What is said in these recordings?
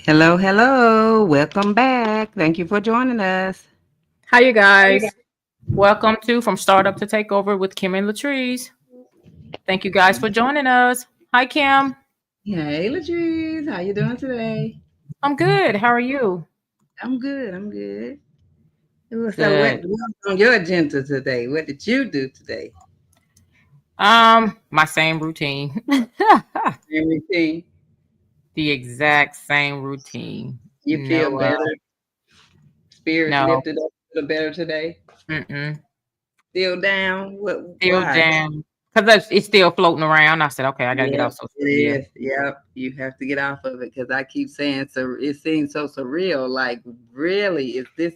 Hello, hello. Welcome back. Thank you for joining us. Hi, you guys. Welcome to From Startup to Takeover with Kim and Latrice. Thank you guys for joining us. Hi, Kim. Hey, Latrice. How you doing today? I'm good. How are you? I'm good. I'm good. So Good. what's on your agenda today? What did you do today? My same routine. Everything. The exact same routine. You feel No, better? Spirits no. lifted up a little better today? Mm-mm. Still down? What? Still Why? down. Because it's still floating around. I said, okay, I got to get Yep, off social it media. is. Yep, you have to get off of it because I keep saying so. It seems so surreal. Like, really, is this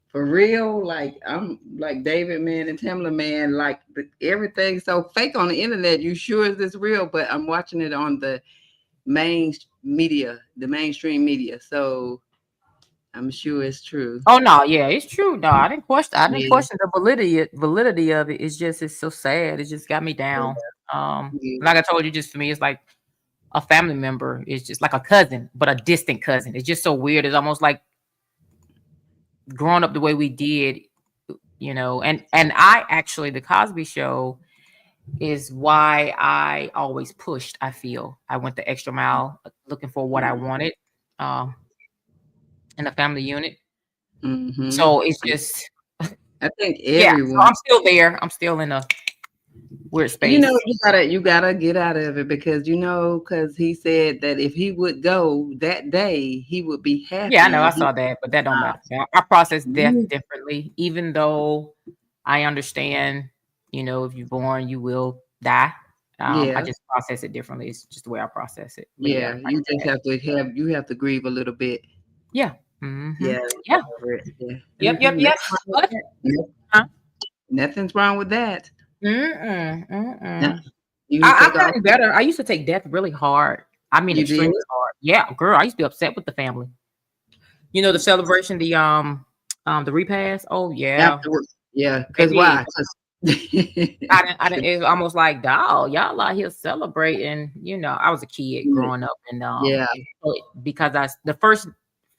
for real? Like, I'm like David Man and Tamla Man. Like, everything's so fake on the internet. You sure is this real? But I'm watching it on the main media, the mainstream media. So I'm sure it's true. Oh no, yeah, it's true. No, I didn't question. I didn't Yeah, question the validity of it. It's so sad. It just got me down. yeah, Like I told you, just for me, it's like a family member. It's just like a cousin, but a distant cousin. It's just so weird. It's almost like growing up the way we did, you know. And I actually, the Cosby Show is why I always pushed. I feel I went the extra mile looking for what I wanted um, in a family unit. mm-hmm. So it's just I think yeah. So everyone. I'm still there. I'm still in a weird You space. know, you gotta get out of it because because he said that if he would go that day, he would be Yeah, I know. happy. I He saw that, but that don't uh, matter. Yeah, I process death you- differently, even though I understand, you know, if you're born, you will die. I yeah, just process it differently. It's just the way I process it. But yeah, yeah. I You get just that. have to grieve a little bit. Yeah. Hmm. Yeah, Yeah. over it. Yeah. Yep. Yep. Yep. Nothing wrong with But that. huh? Nothing's wrong with that. Mm-mm, No, mm-mm. you I've take off. gotten better. I used to take death really hard. I mean, You did extremely hard. Yeah, girl. I used to be upset with the family. You know, the celebration, the repast. Oh yeah, afterwards. Yeah, because baby. why? 'Cause I didn't. It's almost like, dog, y'all out here celebrating. You know, I was a kid growing up, and yeah. so because the first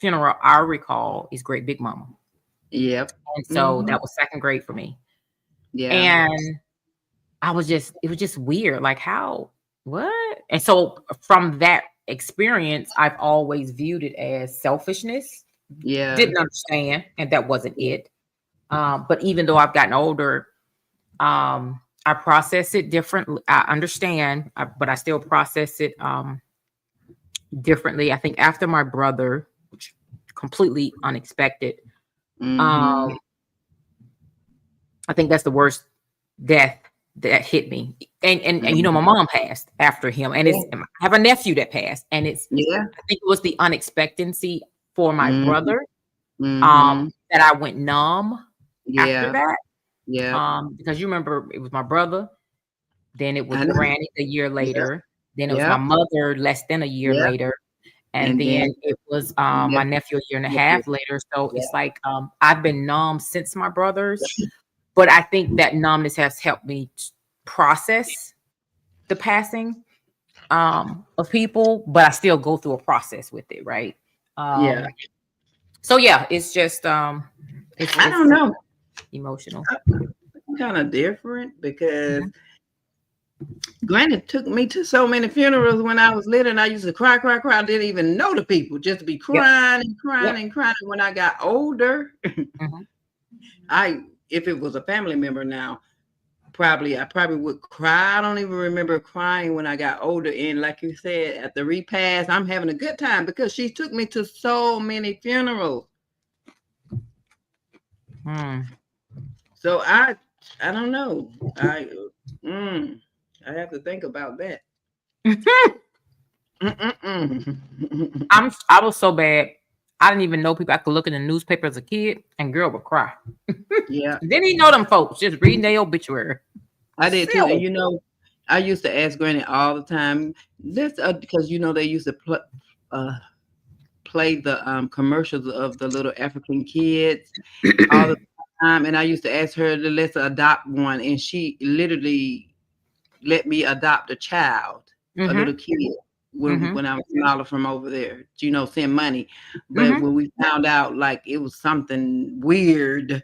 funeral I recall is Great Big Mama, Yep. and so Hmm. that was second grade for me, Yeah. and it was just weird, like how what, and so from that experience, I've always viewed it as selfishness. Yeah. Didn't understand, and that wasn't it. But even though I've gotten older, I process it differently. I understand, but I still process it differently. I think after my brother, which completely unexpected, Hmm. um, I think that's the worst death that hit me. And you know, my mom passed after him, and Yeah. I have a nephew that passed, and Yeah. I think it was the unexpectancy for my Mhm. brother Mhm. that I went numb after Yeah. that. Yep. Because you remember it was my brother. Then it was I know. Granny a year Yep. later. Then it was my Yep. mother less than a year Yep. later. And And then then it was my yep. nephew a year and a Yep. Yep. half later. So Yep. it's like I've been numb since my brother's, but I think that numbness has helped me process the passing of people, but I still go through a process with it, right? Yeah. Um, So yeah, it's just it's I don't know. emotional. I'm kind of different because Mhm. Granny took me to so many funerals when I was little, and I used to cry, cry, cry. I didn't even know the people, just to be Yep. crying and crying Yep. and crying. When I got older, Mhm. if it was a family member now, I probably would cry. I don't even remember crying when I got older. And like you said, at the repast, I'm having a good time because she took me to so many funerals. Mm. So I don't know. Mm, I have to think about that. Mm-mm-mm. I was so bad. I didn't even know people. I could look in the newspaper as a kid, and girl would cry. Yeah, Didn't even know them folks just reading their obituary. I did too. And Silly. I used to ask Granny all the time. This because they used to uh, play the commercials of the little African kids all the time, and I used to ask her to let's adopt one, and she literally let me adopt a little Mm-hmm. kid Mm-hmm. when I was smaller from over there. Send money, but Mm-hmm. when we found out like it was something weird,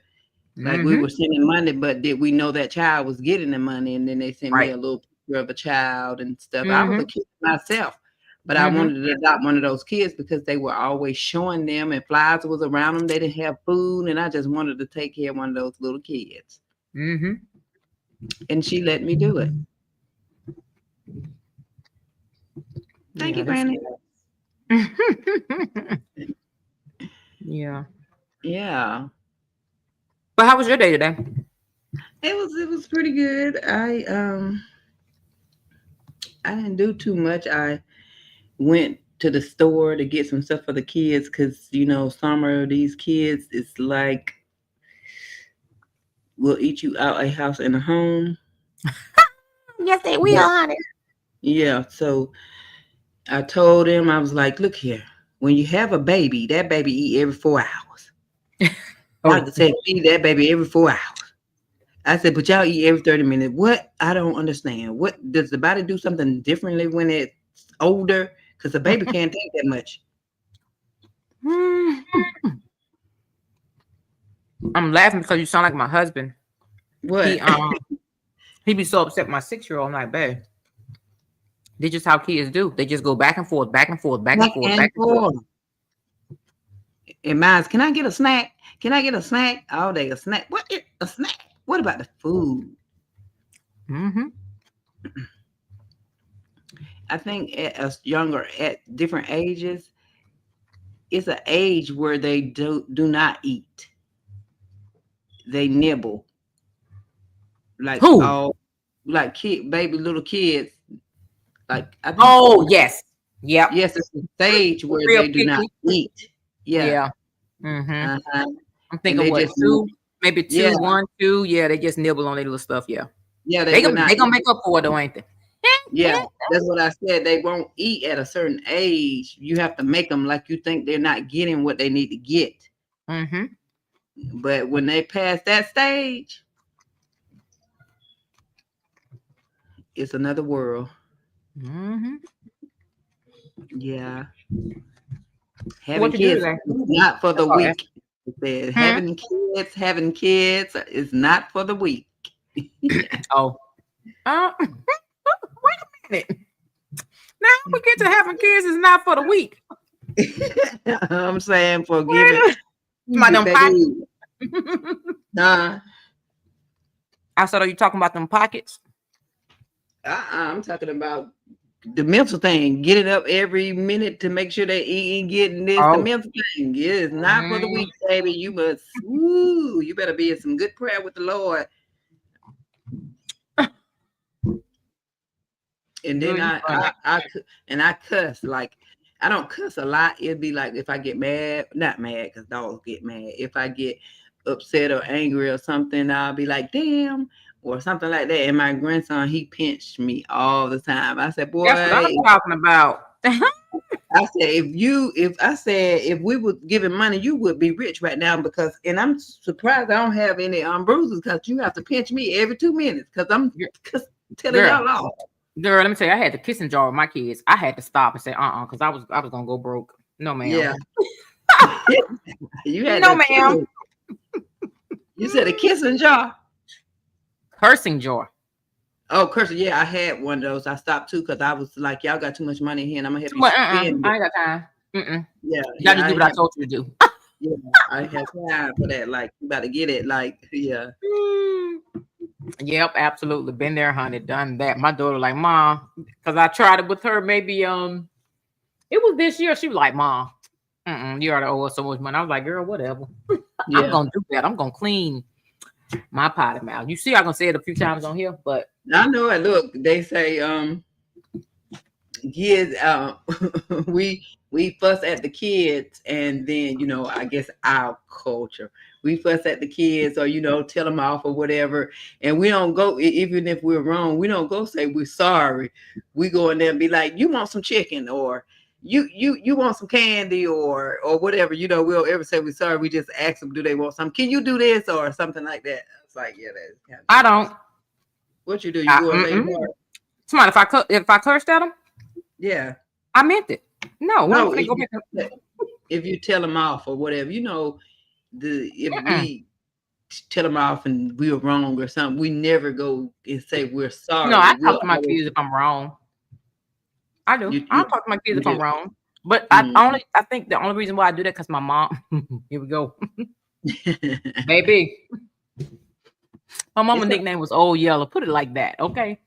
like we Mm-hmm. were sending money, but did we know that child was getting the money? And then they sent me Right. a little picture of a child and stuff. I was a Mm-hmm. kid myself, but I Mm-hmm. wanted to adopt one of those kids because they were always showing them and flies was around them. They didn't have food, and I just wanted to take care of one of those little kids. Mm-hmm. And she let me do it. Thank Yeah, you, that's Granny. yeah. Yeah. But how was your day today? It was pretty good. I didn't do too much. I went to the store to get some stuff for the kids because summer these kids is like will eat you out a house and a home. Yes, they will, But honey. yeah, so I told him, I was like, look here, when you have a baby, that baby eat every 4 hours. Oh. Doctor said feed that baby every 4 hours. I said, but y'all eat every 30 minutes. What? I don't understand. What does the body do something differently when it's older? Because the baby can't take that much. I'm laughing because you sound like my husband. He What? he be so upset with my 6-year-old. I'm like, babe, this just how kids do. They just go back and forth, back and forth, back and Back forth, and back and forth. forth. And mine's, can I get a snack? Can I get a snack? All day a snack. What is a snack? What about the food? Mm-hmm. I think at us younger, at different ages, it's an age where they do not eat. They nibble like Who? all like baby little kids. Like I think Oh, yes. Yep. yes, it's a stage where Real they do not picky. eat. Yeah. Yeah. Mm-hmm. Uh-huh. I'm And thinking they what, just two, maybe yeah, two, 1, 2. Yeah, they just nibble on their little stuff. Yeah. yeah, they They would gonna not they gonna eat. make up for it though, ain't they? Yeah, that's what I said. They won't eat at a certain age. You have to make them like you think they're not getting what they need to get. Mm-hmm. But when they pass that stage, it's another world. Mm-hmm. Yeah. So Having what you do kids today? is not for the Oh, yeah. weak. It said, Hmm? having kids is not for the weak. Oh. Wait a minute. Now we get to having kids is not for the weak. I'm saying for giving, Wait my them pockets. baby. Nah, I said, are you talking about them pockets? I'm talking about the mental thing. Get it up every minute to make sure they eating, getting this. The Oh. mental thing. It is not for the Mm. weak, baby. You must. You better be in some good prayer with the Lord. And then Girl, you funny. I cuss like I don't cuss a lot. It'd be like if I get mad, not mad because dogs get mad. If I get upset or angry or something, I'll be like, damn, or something like that. And my grandson, he pinched me all the time. I said, That's what boy, I'm talking about. I said, if we were giving money, you would be rich right now and I'm surprised I don't have any bruises because you have to pinch me every 2 minutes because I'm telling Girl, y'all off. girl, let me tell you, I had the kissing jar with my kids. I had to stop and say, because I was gonna go broke. No, ma'am. Yeah. You had No, to kill ma'am. it. You said a kissing jar. Cursing jar. Oh, cursing. Yeah, I had one of those. I stopped too because I was like, y'all got too much money here, and I'm gonna help Too you much. spend I it. ain't got time. Yeah, You gotta yeah, do I what I have. told you to do. Yeah, I have time for that. Like, you got to get it. Like, yeah. Yep, absolutely. Been there, honey. Done that. My daughter like, Mom, because I tried it with her. Maybe it was this year. She was like, Mom, you already owe us so much money. I was like, girl, whatever. I'm Yeah, gonna do that. I'm gonna clean my potty mouth. You see, I'm gonna say it a few times on here, but I know it. Look, they say kids we fuss at the kids, and then I guess our culture, we fuss at the kids, or tell them off or whatever, and we don't go, even if we're wrong, we don't go say we're sorry. We go in there and be like, you want some chicken, or you want some candy, or whatever. We'll ever say we're sorry. We just ask them, do they want some, can you do this or something like that. It's like, yeah, that's kind of I don't. what you do. You go and say sorry. Somebody, if I cursed at them, Yeah. I meant it. No, why No, would they go back? if you tell them off or whatever, if we tell them off and we were wrong or something, we never go and say we're sorry. No, I We'll talk to my always, kids if I'm wrong. I do. I'll talk to my kids you if I'm do. wrong. But Mm. I think the only reason why I do that because my mom. Here we go, baby. My mama's nickname was Old Yellow. Put it like that, okay?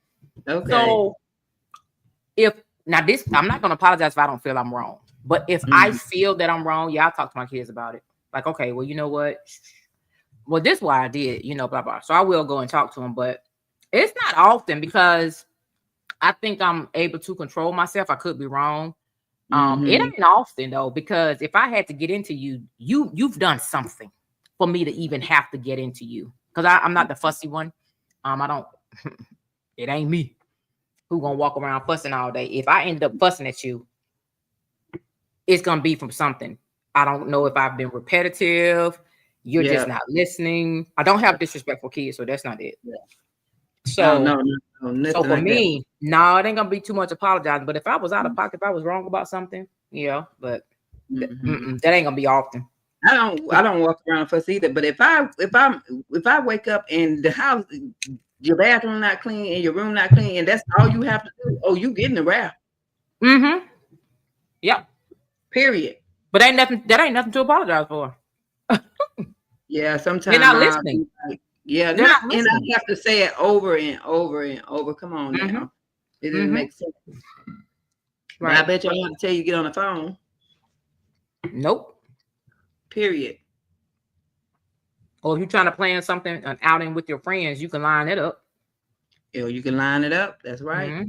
Okay. So I'm not gonna apologize if I don't feel I'm wrong. But if I feel that I'm wrong, yeah, I'll talk to my kids about it. Like, okay, well, you know what? Well, this is why I did, blah blah. So I will go and talk to them, but it's not often because I think I'm able to control myself. I could be wrong. It ain't often though, because if I had to get into you've done something for me to even have to get into you. Because I'm not the fussy one. I don't. It ain't me who gonna walk around fussing all day. If I end up fussing at you, it's gonna be from something. I don't know if I've been repetitive. You're just not listening. I don't have disrespectful kids, so that's not it. Yeah. So no, so for like me, no, it ain't gonna be too much apologizing. But if I was out of pocket, if I was wrong about something, but that ain't gonna be often. I don't walk around fuss either. But if I wake up and the house, your bathroom not clean and your room not clean, and that's all you have to do, oh, you getting the wrath. Yep. Period. But that ain't nothing to apologize for. Yeah, sometimes they're not listening. Yeah, they're not listening. And I have to say it over and over and over. Come on now. It doesn't make sense. Right. But I bet you I have to tell you to get on the phone. Nope. Period. Or if you're trying to plan something, an outing with your friends, you can line it up. Or you can line it up. That's right.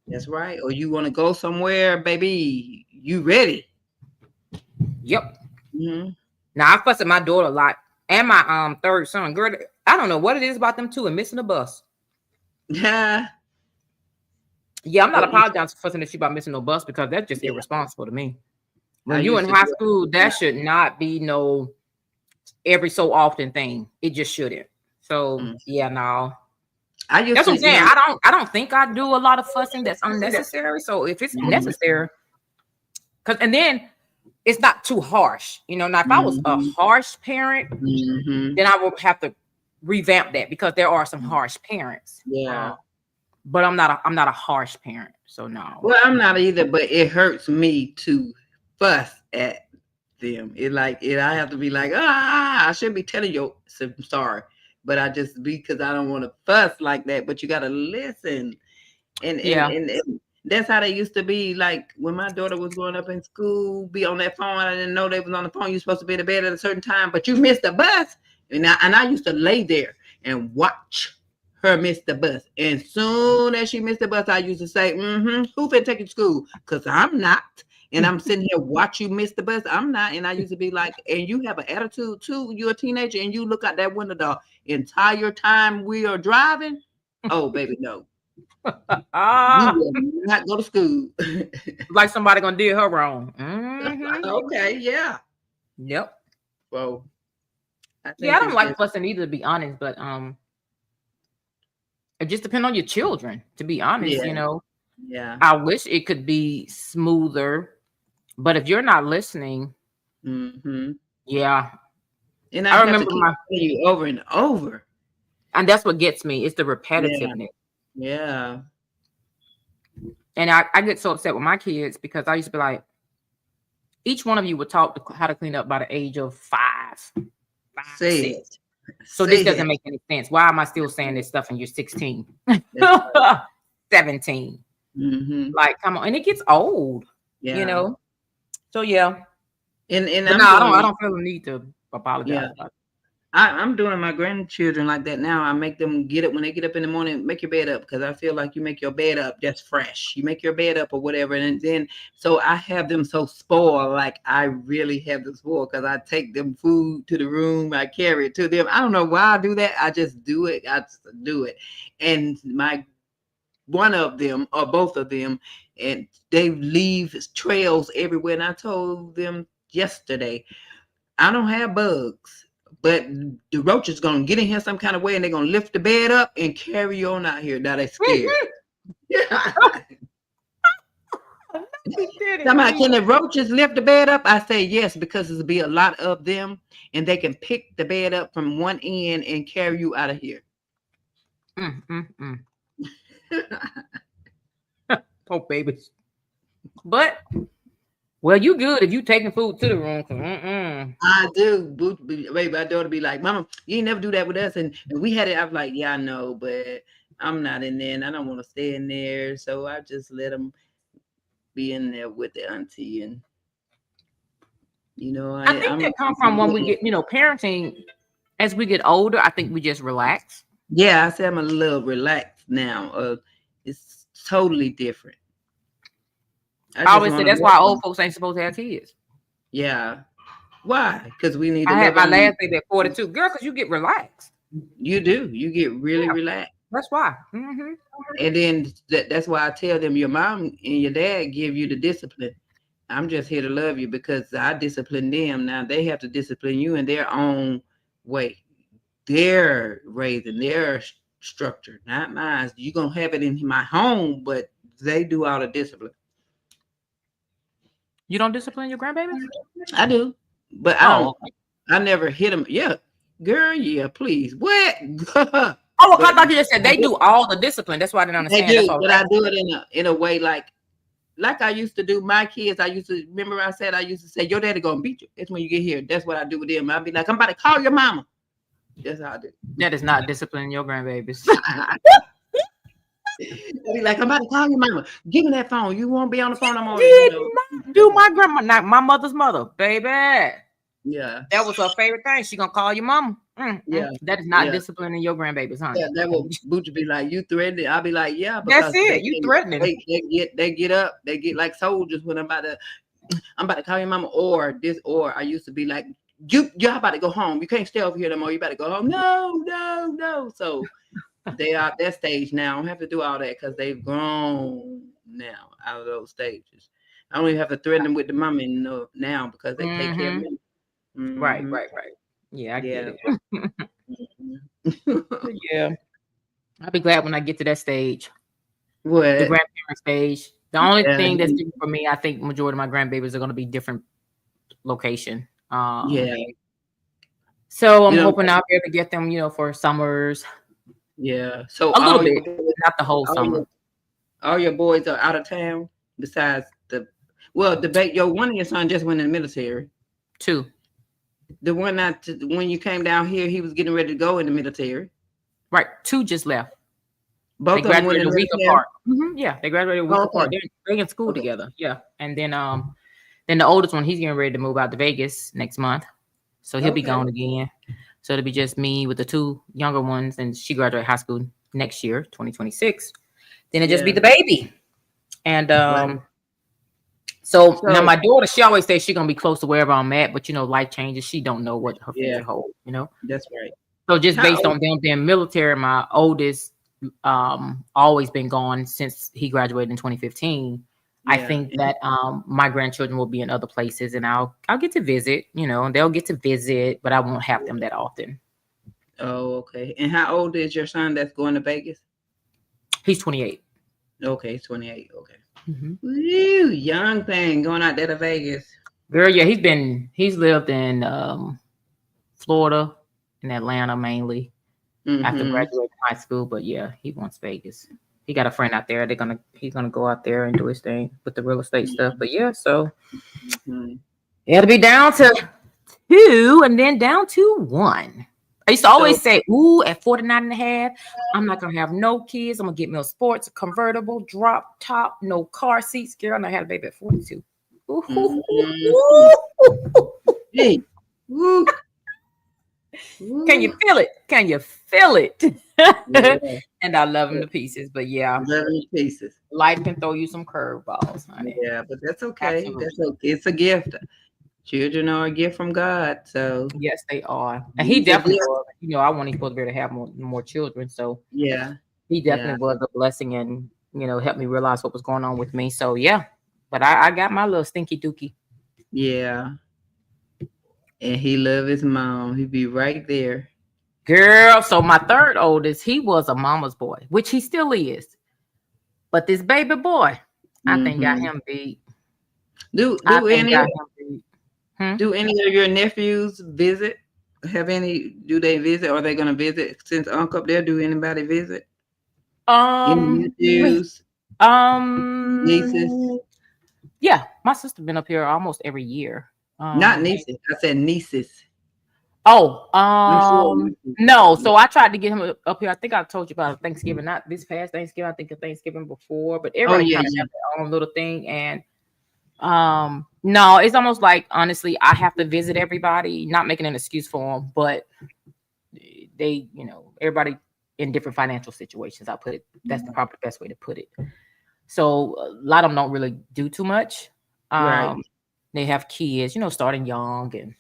That's right. Or you want to go somewhere, baby. You ready? Yep. Now I fuss at my daughter a lot. And my third son, girl, I don't know what it is about them two and missing the bus. Yeah. Yeah, I'm not apologizing for fussing at you about missing no bus because that's just irresponsible to me. When you in high school, that should not be no every so often thing. It just shouldn't. So yeah, no. That's what I'm saying. I don't think I do a lot of fussing that's unnecessary. So if it's necessary, and then it's not too harsh. Now if I was a harsh parent, then I would have to revamp that because there are some harsh parents. Yeah. But I'm not a harsh parent. So no. Well, I'm not either, but it hurts me to fuss at them. I have to be like, I should be telling you I'm sorry. But I just because I don't want to fuss like that. But you gotta listen. And that's how they used to be. Like when my daughter was growing up in school, be on that phone. I didn't know they was on the phone. You're supposed to be in the bed at a certain time, but you missed the bus. And I used to lay there and watch her miss the bus. And soon as she missed the bus, I used to say, who finna take you to school? Because I'm not. And I'm sitting here watch you miss the bus. I'm not. And I used to be like, and you have an attitude too. You're a teenager and you look out that window the entire time we are driving. Oh, baby, no. You will not go to school. Like somebody gonna do her wrong. Okay, yeah. Yep. Well, I don't like fussing either, to be honest, but it just depends on your children, to be honest. Yeah. I wish it could be smoother, but if you're not listening, Mm-hmm. Yeah. And I I have to remember keep telling you over and over. and that's what gets me. It's the Yeah. repetitiveness. Yeah. And I get so upset with my kids because I used to be like, each one of you would taught how to clean up by the age of five, Say 6. it. So this Say doesn't it. make any sense. Why am I still saying this stuff and you're 16? That's right. 17. Mm-hmm. Like, come on. And it gets old, you Yeah. know? So yeah. And But I'm no, doing I my don't feel the need to yeah. apologize about it. I'm doing my grandchildren like that now. I make them get up when they get up in the morning, make your bed up because I feel like you make your bed up that's fresh. You make your bed up or whatever, and then so I have them so spoiled. Like I really have them spoiled because I take them food to the room, I carry it to them. I don't know why I do that. I just do it. I just do it, and my one of them or both of them, and they leave trails everywhere. And I told them yesterday. I don't have bugs, but the roach is gonna get in here some kind of way, and they're gonna lift the bed up and carry you on out here. Now they're scared. Somebody, can the roaches lift the bed up? I say yes, because there'll be a lot of them, and they can pick the bed up from one end and carry you out of here. Poor babies. But well, you good if you taking food to the room. I do. Baby, my daughter be like, "Mama, you ain't never do that with us." And we had it. I was like, "Yeah, I know, but I'm not in there, and I don't want to stay in there." So I just let them be in there with the auntie, and I think I'm that comes from when we get, parenting. As we get older, I think we just relax. yeah. I say I'm a little relaxed now. It's totally different. I always say that's why old folks ain't supposed to have kids. Yeah. Why? Because we need to I had love my on last baby at 42. Girl, because you get relaxed. you do. You get really Yeah, relaxed. that's why. And then that's why I tell them your mom and your dad give you the discipline. I'm just here to love you because I discipline them. Now they have to discipline you in their own way. They're raising their structure, not mine. You're going to have it in my home, but they do all the discipline. You don't discipline your grandbabies? I do, but I never hit them. Yeah, girl, yeah, please. What? Oh, I thought you just said they do all the discipline. That's why I didn't understand. They do, but I do it in a way like I used to do my kids. I used to remember I used to say, your daddy gonna beat you. That's when you get here. That's what I do with them. I'll be like, I'm about to call your mama. That's how I do. That is not disciplining your grandbabies. I'll be like, I'm about to call your mama. Give me that phone. You won't be on the phone no more. Do my grandma, not my mother's mother, baby. Yeah. That was her favorite thing. She gonna call your mama. Yeah. That is not disciplining your grandbabies, huh? Yeah, that will Booch be like, you threatening. I'll be like, yeah, because that's it. You threatening. They get up, they get like soldiers when I'm about to call your mama, or I used to be like, you're about to go home. You can't stay over here no more. You better go home. No. So they are at that stage now. I don't have to do all that because they've grown now out of those stages. I don't even have to threaten them with the mommy now because they take care of me. Mm-hmm. Right. Yeah, I get it. Yeah. I'll be glad when I get to that stage. What? The grandparent stage. The only thing that's different for me, I think majority of my grandbabies are going to be different location. Yeah. So I'm hoping I'll be able to get them, for summers. Yeah. So a little bit, not the whole summer. All your boys are out of town besides one of your son just went in the military. 2. The one when you came down here, he was getting ready to go in the military. Right. 2 just left. Both they of them went a week apart. Yeah, they graduated a week apart. They're in school together. Yeah, and then the oldest one, he's getting ready to move out to Vegas next month, so he'll be gone again. So it'll be just me with the 2 younger ones, and she graduated high school next year, 2026. Then it'll just be the baby, and So now my daughter, she always says she's gonna be close to wherever I'm at, but life changes. She don't know what her future holds. That's right. So just based on them being military, my oldest always been gone since he graduated in 2015. I think that my grandchildren will be in other places, and I'll get to visit, and they'll get to visit, but I won't have them that often. Oh, okay. And how old is your son that's going to Vegas? He's 28. Okay, 28. Okay. Woo, young thing going out there to Vegas. Girl, yeah, he's lived in Florida and Atlanta mainly after Mm-hmm. graduating high school. But yeah, he wants Vegas. He got a friend out there. He's gonna go out there and do his thing with the real estate stuff. But yeah, so Mm-hmm. it'll be down to 2 and then down to 1. I used to So, always say, ooh, at 49 and a half, I'm not gonna have no kids. I'm gonna get me a sports convertible, drop top, no car seats. Girl, and I had a baby at 42. mm-hmm. Hey, woo, Can you woo. feel it? Can you feel it? Yeah, And I love him to pieces. But yeah, 11 pieces. life can throw you some curveballs, honey. Yeah, but that's okay. Absolutely. That's okay. It's a gift. Children are a gift from God. So Yes, they are. And he use a definitely gift. was. You know, I want he's supposed to be able to have more children. So Yeah, he yeah, definitely was a blessing and, helped me realize what was going on with me. So yeah. But I got my little stinky dookie. yeah. And he love his mom. He be right there. Girl, so my third oldest, he was a mama's boy, which he still is. But this baby boy, I think got Mm-hmm. him beat. Do I do think any got him beat. Hmm? do any of your nephews visit? Have any? Do they visit? Or are they gonna visit since Uncle up there? Do anybody visit? Any Um, nephews, nieces? um, yeah, my sister been up here almost every year. Not nieces. I said nieces. Oh, I'm sure nieces. no. So I tried to get him up here. I think I told you about Thanksgiving, not this past Thanksgiving. I think of Thanksgiving before, but Oh everybody yeah, kind of yeah. have their own little thing. And no, it's almost like honestly, I have to visit everybody. Not making an excuse for them, but they, everybody in different financial situations. I put it. That's the proper best way to put it. So a lot of them don't really do too much. Right. They have kids, starting young, and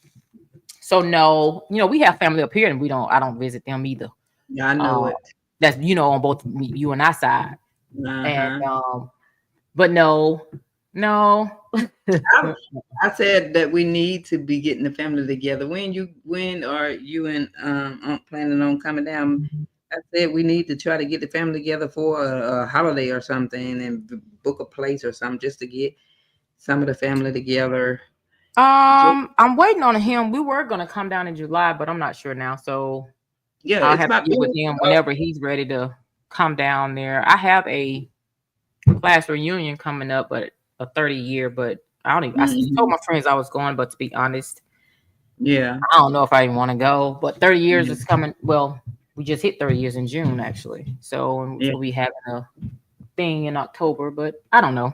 so no, we have family up here, and I don't visit them either. Yeah, I know it. That's on both you and I side, and Uh-huh. but no, I, I said that we need to be getting the family together. When are you and Aunt planning on coming down? I said we need to try to get the family together for a holiday or something and book a place or something just to get some of the family together. I'm waiting on him. We were gonna come down in July, but I'm not sure now. So Yeah, I'll it's have to about get with him whenever he's ready to come down there. I have a class reunion coming up, but a 30-year, but I don't even. I told my friends I was going, but to be honest, yeah. I don't know if I even want to go. But 30 years Yeah. is coming. Well, we just hit 30 years in June, actually. So Yeah. we'll be having a thing in October, but I don't know.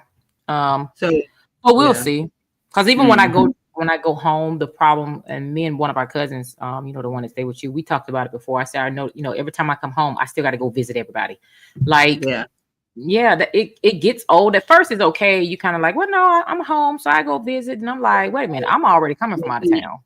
So But we'll yeah. see. Because even when I go home, the problem, and me and one of our cousins, the one that stayed with you, we talked about it before. I said, I know, every time I come home, I still got to go visit everybody. Like, Yeah. it gets old. At first, it's okay. You kind of like, well, no, I'm home, so I go visit, and I'm like, wait a minute, I'm already coming from out of town.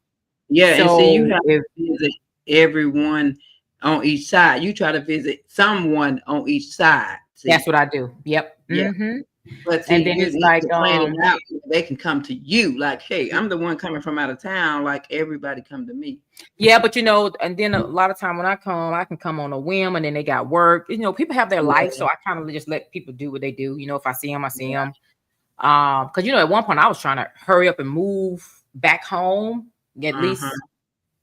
Yeah, and see, you So have to visit everyone on each side. You try to visit someone on each side. See? That's what I do. Yep. Yeah. Mm-hmm. But see, And then you it's need like, to plan it out. They can come to you. Like, hey, I'm the one coming from out of town. Like, everybody come to me. yeah, but and then a lot of time when I can come on a whim, and then they got work. People have their life, so I kind of just let people do what they do. If I see them, I see them. Because at one point I was trying to hurry up and move back home, at least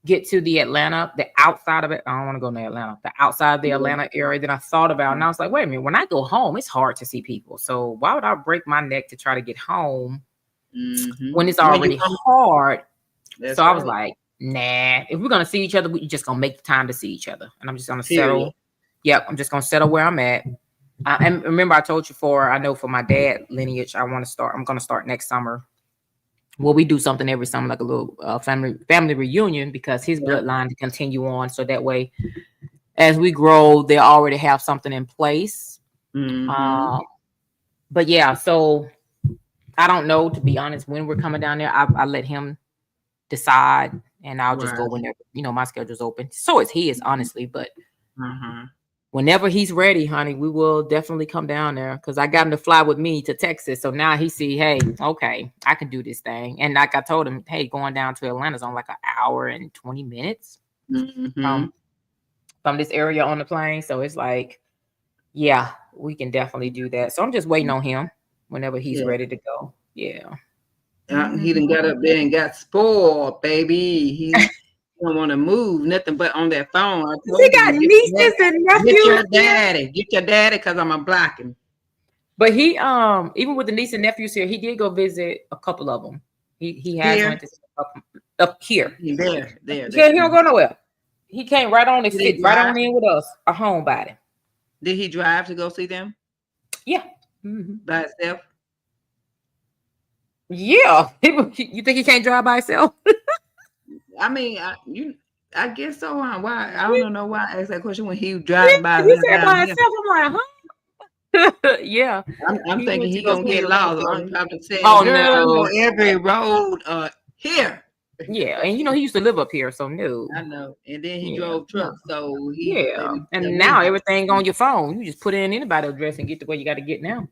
get to the Atlanta, the outside of it. I don't want to go to Atlanta, the outside of the Atlanta area that I thought about. And I was like, wait a minute, when I go home, it's hard to see people. So why would I break my neck to try to get home when it's already hard? So I was like, nah, if we're going to see each other, we're just going to make the time to see each other. And I'm just going to settle. Yep. I'm just going to settle where I'm at. And remember, I told you I know for my dad lineage, I'm going to start next summer. Well, we do something every summer, like a little family reunion, because his bloodline to continue on. So that way, as we grow, they already have something in place. But yeah, so I don't know, to be honest, when we're coming down there. I let him decide, and I'll just go whenever, my schedule's open. So is his, honestly, but whenever he's ready, honey, we will definitely come down there, because I got him to fly with me to Texas. So now he see, hey, okay, I can do this thing. And like I told him, hey, going down to Atlanta's on like an hour and 20 minutes from this area on the plane. So it's like, yeah, we can definitely do that. So I'm just waiting on him whenever he's ready to go. Yeah. He done got up there and got spoiled, baby. He don't want to move nothing but on that phone. I told He got him, nieces and nephews. get your daddy, because I'm gonna block him. But he even with the niece and nephews here, he did go visit a couple of them. He has went to up here. There. Yeah, he don't go nowhere. He came right on and fit right on in with us, a homebody. Did he drive to go see them? Yeah. By himself? Yeah. You think he can't drive by himself? I mean, I guess so. Why? I don't know why I asked that question when he was driving by. He said by himself. I'm like, huh? Yeah. I'm thinking he gonna get lost. I'm probably saying, no, every road here. Yeah, and he used to live up here, so no. I know. And then he drove trucks, so and now everything on your phone. You just put in anybody's address and get to where you got to get now.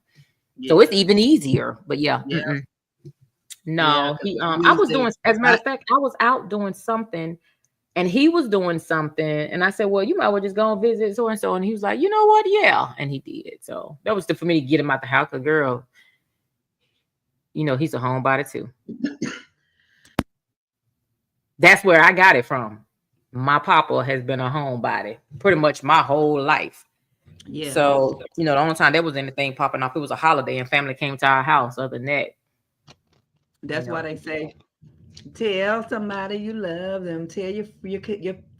Yeah. So it's even easier. But yeah. No, I was doing. As a matter of fact, I was out doing something, and he was doing something, and I said, "Well, you might well just go and visit so and so." And he was like, "You know what? Yeah," and he did. So that was for me to get him out the house. 'Cause girl, he's a homebody too. That's where I got it from. My papa has been a homebody pretty much my whole life. Yeah. So, the only time there was anything popping off, it was a holiday and family came to our house. Other than that. That's why they say, tell somebody you love them. Tell your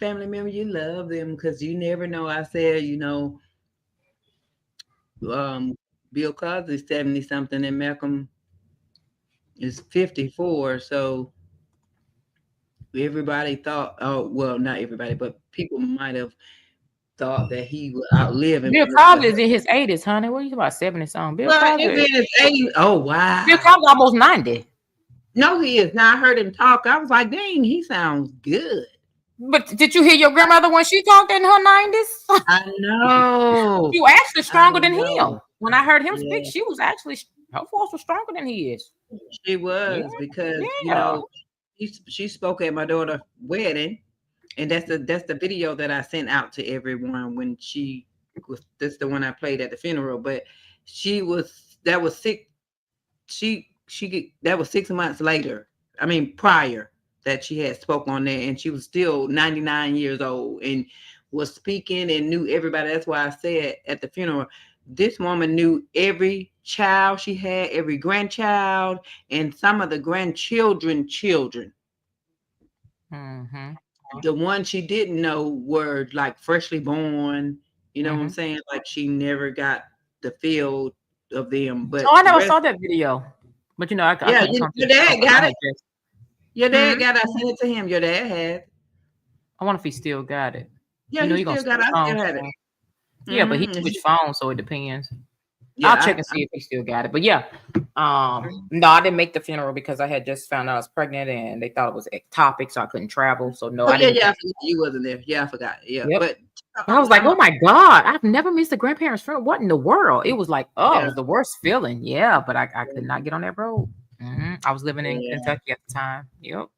family member you love them, because you never know. I said, Bill Cosby's 70-something and Malcolm is 54. So everybody thought, not everybody, but people might have thought that he would outlive him. Bill Cosby is in his 80s, honey. What are you talking about, 70-something? Bill Cosby is in his 80s. Oh, wow. Bill Cosby almost 90. No, he is. Now I heard him talk. I was like, dang, he sounds good. But did you hear your grandmother when she talked in her 90s? I know. She was actually stronger than him. When I heard him speak, she was actually, her voice was stronger than he is. She was, because, she spoke at my daughter's wedding, and that's the video that I sent out to everyone when she was. That's the one I played at the funeral. But that was 6 months later. I mean, prior that she had spoke on there, and she was still 99 years old and was speaking and knew everybody. That's why I said at the funeral, this woman knew every child she had, every grandchild, and some of the grandchildren children. Mm-hmm. The ones she didn't know were like freshly born. You know what I'm saying? Like she never got the feel of them. But I never saw that video. But your dad got it. Your dad got it. I sent it to him. Your dad had. I wonder if he still got it. Yeah, he still got it. I still had it. Yeah, but he switched phones, so it depends. Yeah, I'll check and see if he still got it. But yeah, no, I didn't make the funeral because I had just found out I was pregnant and they thought it was ectopic, so I couldn't travel. So no, I didn't. Yeah, you wasn't there. Yeah, I forgot. Yeah, but I was like, oh my God, I've never missed a grandparent's funeral. What in the world? It was like, it was the worst feeling. Yeah, but I could not get on that road. I was living in Kentucky at the time. Yep.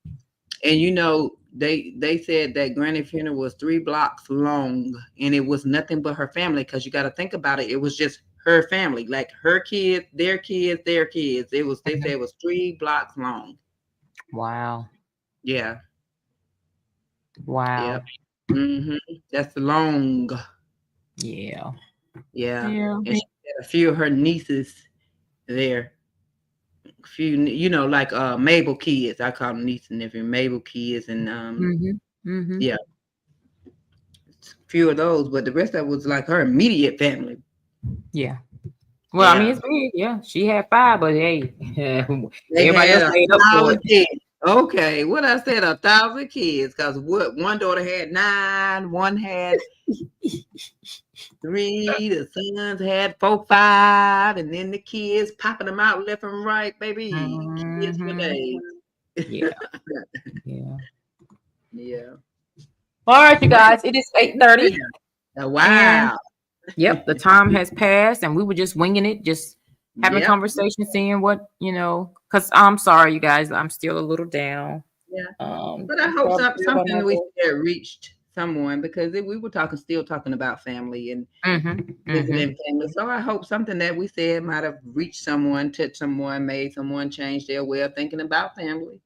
And they said that granny funeral was 3 blocks long, and it was nothing but her family. Because you got to think about it, it was just her family, like her kids, their kids, their kids. It was. They said it was 3 blocks long. Wow. Yeah. Wow. Yep. That's long. Yeah. Yeah. And she had a few of her nieces there. A few, like Mabel kids. I call them niece and nephew, Mabel kids, and yeah, a few of those. But the rest of it was like her immediate family. Yeah. Well, I mean, it's big. Yeah, she had 5, but hey, everybody else made up for it. Okay, what I said, 1,000 kids, because one daughter had 9, one had 3, the sons had 4, 5, and then the kids popping them out left and right, baby. Kids for days. Yeah. Yeah. All right, you guys, it is 8:30. Wow. Yep, the time has passed, and we were just winging it, just having conversation, seeing what, because I'm sorry, you guys, I'm still a little down. Yeah. But I hope something we had reached someone because we were still talking about family and Mm-hmm. visiting family. So I hope something that we said might have reached someone, touched someone, made someone change their way of thinking about family.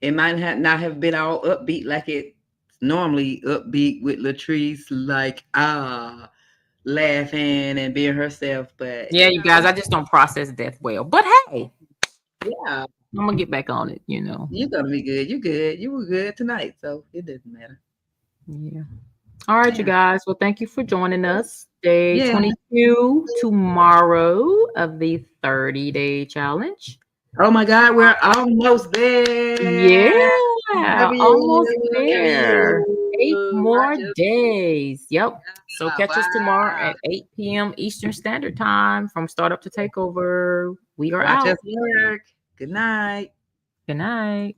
It might not have been all upbeat like it's normally upbeat with Latrice, like laughing and being herself. But Yeah, you guys, I just don't process death well. But hey, yeah, I'm gonna get back on it, you're gonna be good. You good. You were good tonight, so it doesn't matter. Yeah. All right, you Yeah. guys. Well, thank you for joining us. Day Yeah. 22 tomorrow of the 30-day challenge. Oh my God, we're almost there. Yeah, Love almost you. Love there. 8 you. more Watch us. days. Yep. So catch us tomorrow Wow. at 8 p.m. Eastern Standard Time from Startup to Takeover. We are Watch out. us work. Good night. Good night.